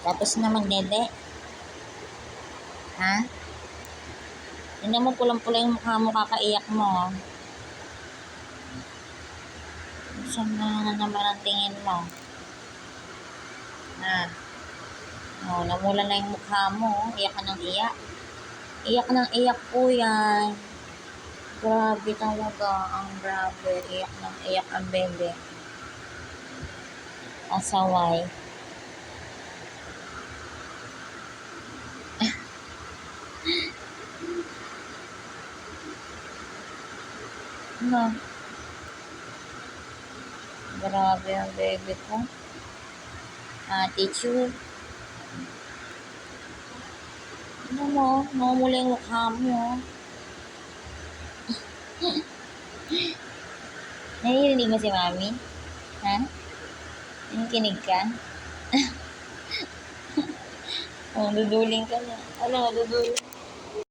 Tapos na magdede. Ha? Tingnan mo, pulang-pula yung mukha mo, kakaiyak mo. Oh. Saan na naman ang tingin mo? Ha? Oh, namula na yung mukha mo. Iyak ka ng iyak. Iyak ng iyak po yan. Grabe talaga. Ang grabe. Iyak ng iyak ang bebe. Asaway. Ano? Grabe ang bebe ko. Attitude. Ano mo? Namumula yung mukha mo. Narinig mo si Mami? Ha? Nakikinig ka? Oh, duduling ka na. Ano, duduling.